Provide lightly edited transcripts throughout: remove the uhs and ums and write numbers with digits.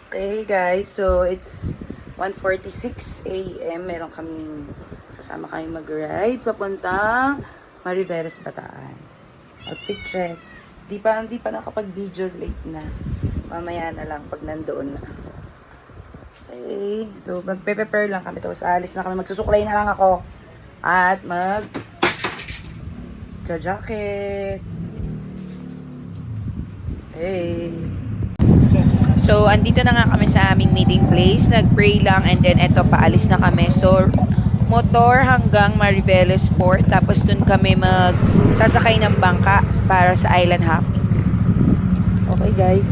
Okay guys, so it's 1:46 AM. Meron kaming sasama kami mag-ride papuntang Mariveles, Bataan. Outfit check. Di pa nakapag-video, late na. Mamaya na lang pag nandoon na. Okay, so magpe-prepare lang kami, tapos alis na kami. Magsusuklay na lang ako at jacket. Hey. So, andito na nga kami sa aming meeting place. Nag-pray lang and then eto, paalis na kami. So, motor hanggang Mariveles Port. Tapos dun kami magsasakay ng bangka para sa island hopping. Okay guys,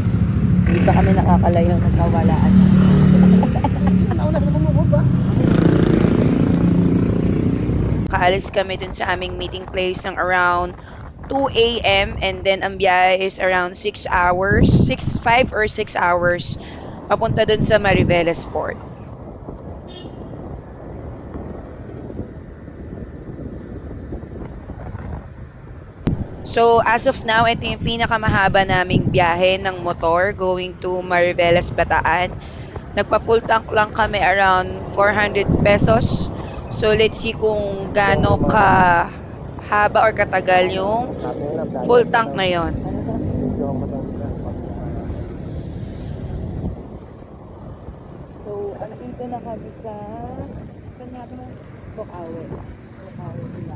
hindi pa kami nakakalayo, nagkawalaan. Kaalis kami dun sa aming meeting place ng around 2 a.m. and then ang biyahe is around 6 hours, 5 or 6 hours papunta dun sa Mariveles Port. So, as of now, ito yung pinakamahaba naming biyahe ng motor going to Mariveles, Bataan. Nagpa-full tank lang kami around 400 pesos. So, let's see kung gaano ka haba or katagal yung full tank ngayon. So, andito na kami sa saan nga ito? Bukawi. Bukawi nila.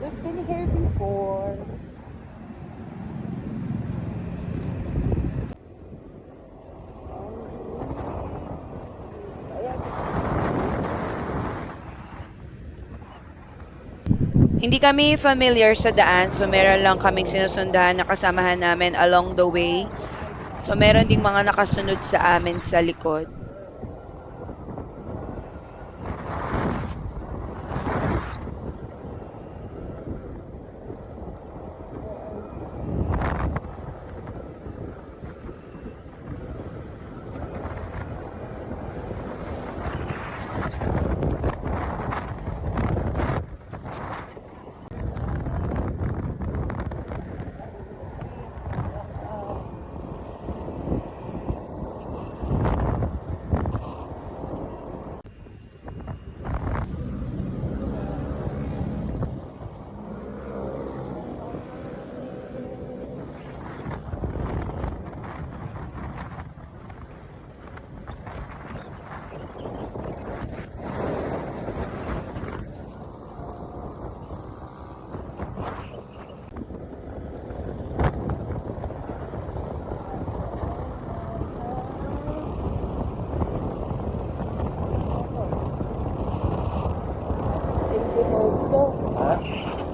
We've been here before. Hindi kami familiar sa daan, so meron lang kaming sinusundahan na kasamahan namin along the way. So meron ding mga nakasunod sa amin sa likod.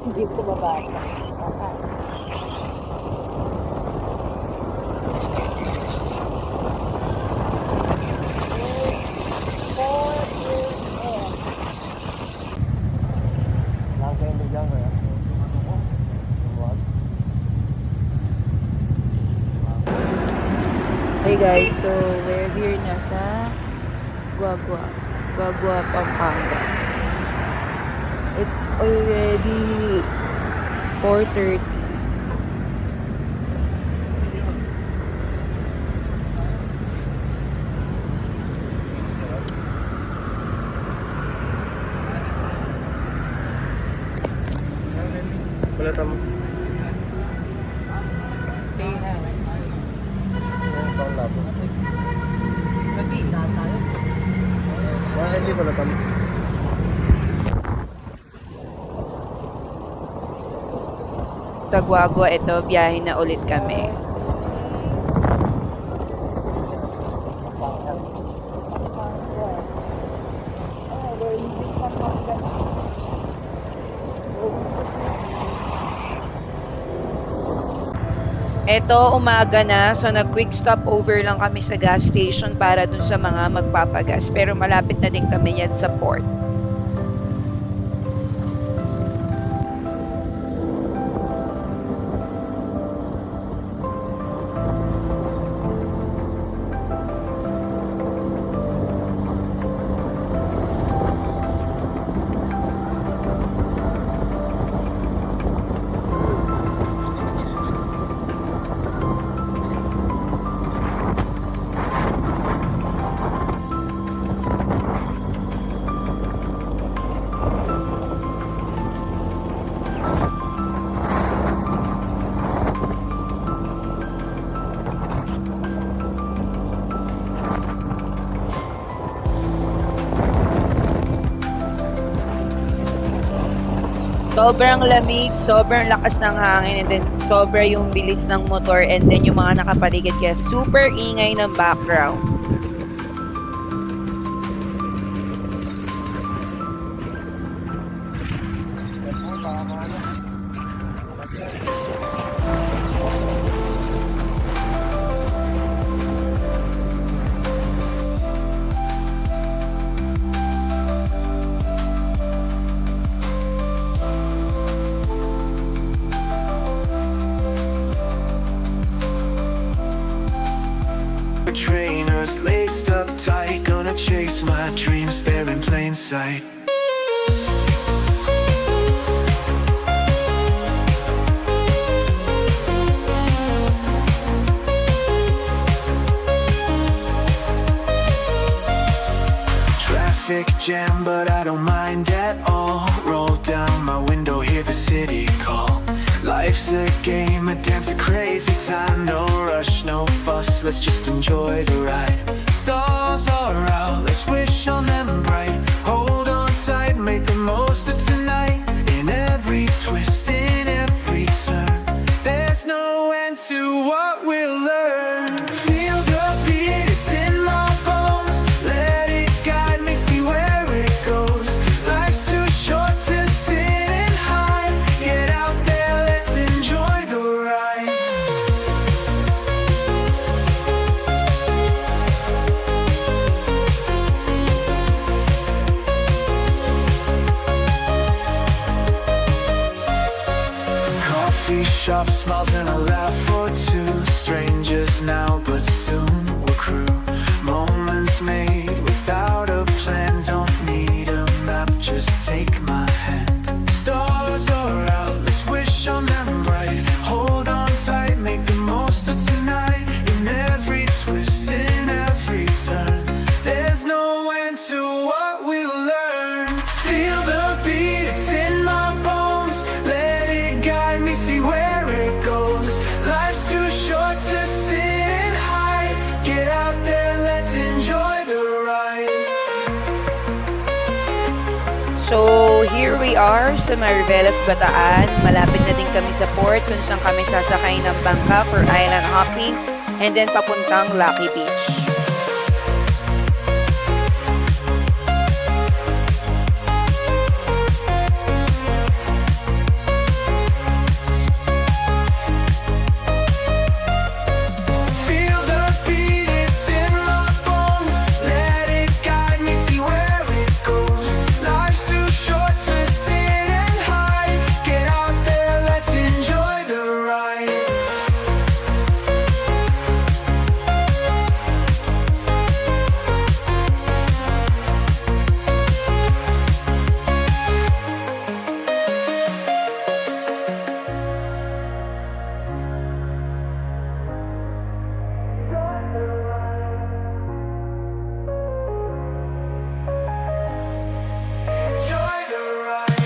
Hindi ko mabasa. Hey guys, so we're here na sa Guagua, Pampanga. It's already 4:30. Wala tamo. Say hi. Taon labo. Mag-iina tayo. Hindi wala tamo. Sa Guagua, ito, biyahe na ulit kami. Ito, umaga na, so nag-quick stop over lang kami sa gas station para dun sa mga magpapagas. Pero malapit na din kami yan sa port. Sobrang lamig, sobrang lakas ng hangin, and then sobra yung bilis ng motor, and then yung mga nakapaligid kaya super ingay ng background. Trainers laced up tight, gonna chase my dreams there in plain sight. Traffic jam, but I don't mind at all. Roll down my window, hear the city call. Life's a game, a dance, a crazy time. No rush, no fuss, let's just enjoy the ride. Stars are out, let's wish on them bright. Hold on tight, make the most of tonight. In every twist, in every turn, there's no end to what we'll learn. Feel the beat, it's in my bones. Let it guide me, see where it goes. Life's too short to sit and hide. Get out there, let's enjoy the ride. Coffee shop, smiles and a laugh or two. Strangers now, but soon we're crew. Moments made without a plan. Don't need a map, just take my hand. Stars are out, let's wish on them bright. Hold on tight, make the most of tonight. In every twist, in every turn, there's no end to what we'll learn. Feel the beat, it's in my bones. Let it guide me, see where it goes. Life's too short to sit and hide. Get out there, let's enjoy the ride. So, here we are sa Mariveles, Bataan. Malapit na din kami sa port kung saan kami sasakay ng bangka for island hopping, and then papuntang Lucky Beach. Feel the beat, it's in my bones. Let it guide me, see where it goes. Life's too short to sit and hide. Get out there, let's enjoy the ride. Enjoy the ride.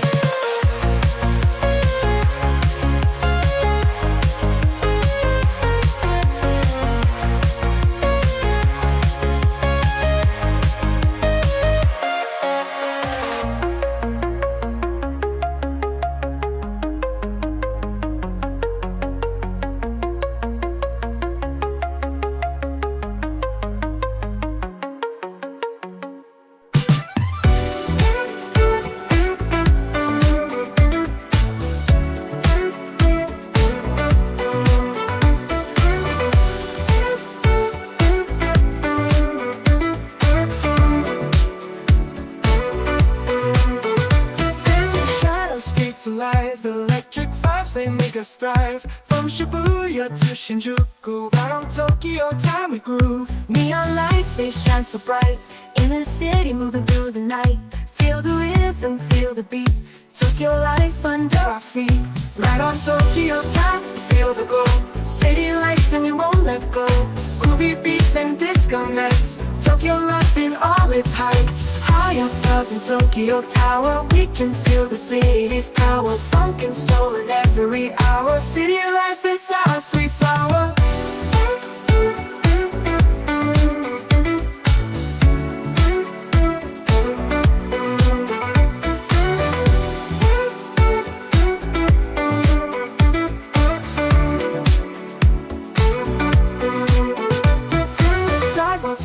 Dancing shadows, streets alive. The electric vibes, they make us thrive. From Shibuya to Shinjuku, right on Tokyo, time we groove. Neon lights, they shine so bright. In the city, moving through the night. Feel the rhythm, feel the beat. Tokyo life under our feet. Right on Tokyo time, feel the glow. City lights and we won't let go. Groovy beats and disco nights. Tokyo life in all its heights. High up in Tokyo Tower, we can feel the city's power. Funk and soul in every hour. City life, it's our sweet flower.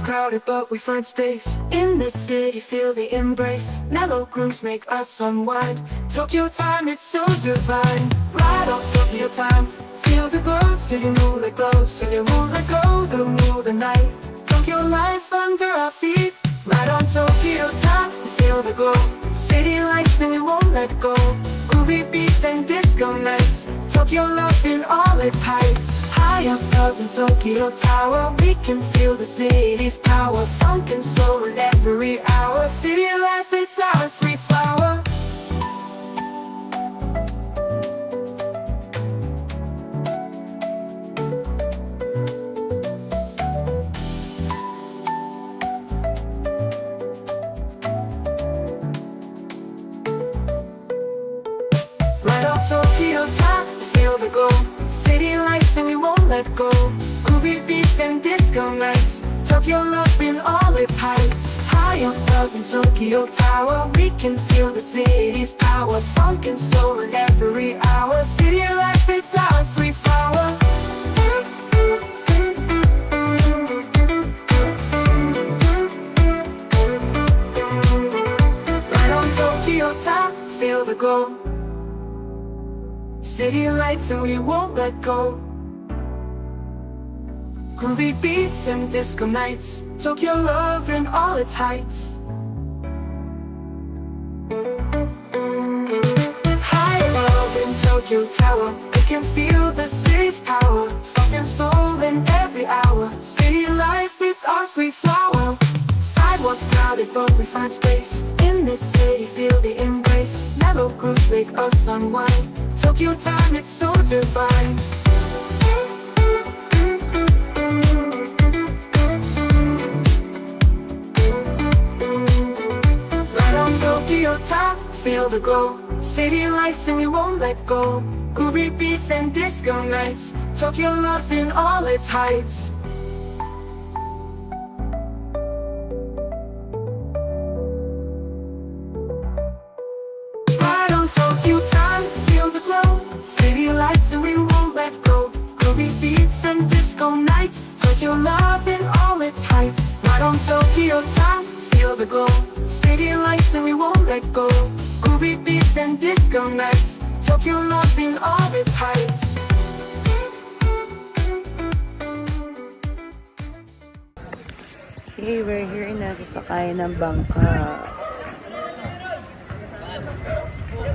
crowded, but we find space. In this city, feel the embrace. Mellow grooves make us unwind. Tokyo time, it's so divine. Ride on Tokyo time, feel the glow. City moonlight glow, city moonlight glow. The moon, the night, Tokyo life under our feet. Ride on Tokyo time, feel the glow. City lights and we won't let go. Groovy beats and disco nights, Tokyo love in all its heights. High up in Tokyo Tower, we can feel the city's power. Funk and soul in every hour. City life, it's our sweet flower. Right on Tokyo top, feel the glow. City lights and we won't let go. Groovy beats and disco nights, Tokyo love in all its heights. High up in Tokyo Tower, we can feel the city's power. Funk and soul in every hour. City life, it's our sweet flower. Right on Tokyo top, feel the glow. City lights and we won't let go. Groovy beats and disco nights, Tokyo love in all its heights. High above in Tokyo Tower, we can feel the city's power. Funk and soul in every hour. City life, it's our sweet flower. Sidewalks crowded, but we find space. In this city, feel the embrace. Mellow grooves make us unwind. Tokyo time, it's so divine. Right on Tokyo top, feel the glow. City lights and we won't let go. Groovy beats and disco nights, Tokyo love in all its heights. Right on Tokyo time, feel the glow. City lights and we won't let go. Groovy beats and disco nights, Tokyo love in all its heights. Right on Tokyo time, feel the glow. City lights and we won't let go. Groovy beats and disco nights, Tokyo love in all its heights. Okay, we're here na sa sakay ng bangka.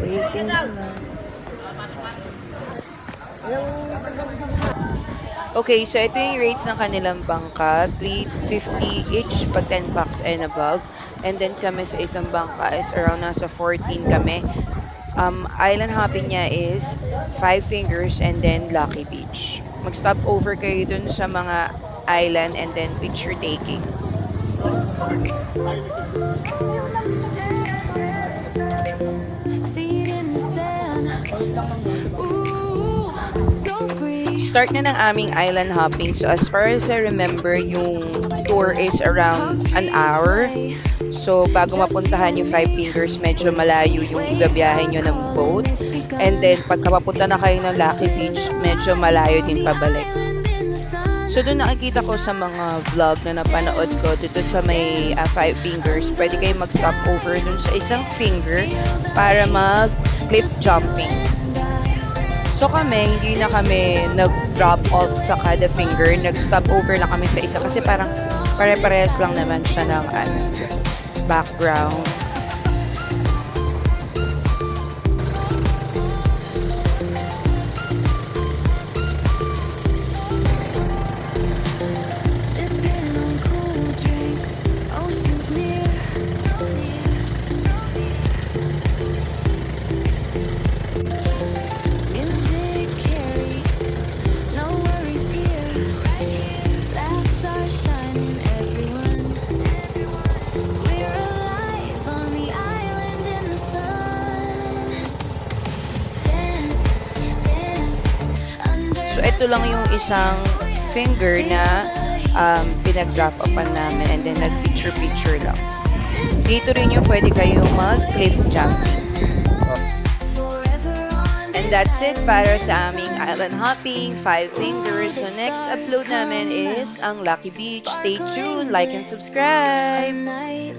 Waiting na. Okay, so ito yung rates ng kanilang bangka. 350 each pag 10 packs and above. And then kami sa isang bangka is around nasa 14 kami. Island hopping niya is 5 Fingers and then Lucky Beach. Mag-stop over kayo dun sa mga island and then picture taking. Feet in the sand. Ooh, so free. Start na ng aming island hopping. So as far as I remember, yung tour is around an hour. So bago mapuntahan yung 5 Fingers, medyo malayo yung igabiyahin nyo ng boat. And then pagka papunta na kayo ng Lucky Beach, medyo malayo din pabalik. So doon nakikita ko sa mga vlog na napanood ko dito sa may 5 Fingers, pwede kayo mag-stop over dun sa isang finger para mag-cliff jumping. So kami, hindi na kami nag-drop off sa kada finger, nag-stop over na kami sa isa kasi parang pare-parehas lang naman siya ng background. Sipping on cool drinks, oceans near, so near. Music carries, no worries here, right here. Laughs are shining, everyone. We're alive on the island in the sun. Dance, dance, under So ito lang yung isang finger na pinag-drop upan namin and then nag-picture-picture lang. Dito rin yung pwede kayong mag-cliff jumping. forever on. And that's it para sa aming island hopping, Five Fingers. So next upload namin is ang Lucky Beach. Stay tuned, like and subscribe! Night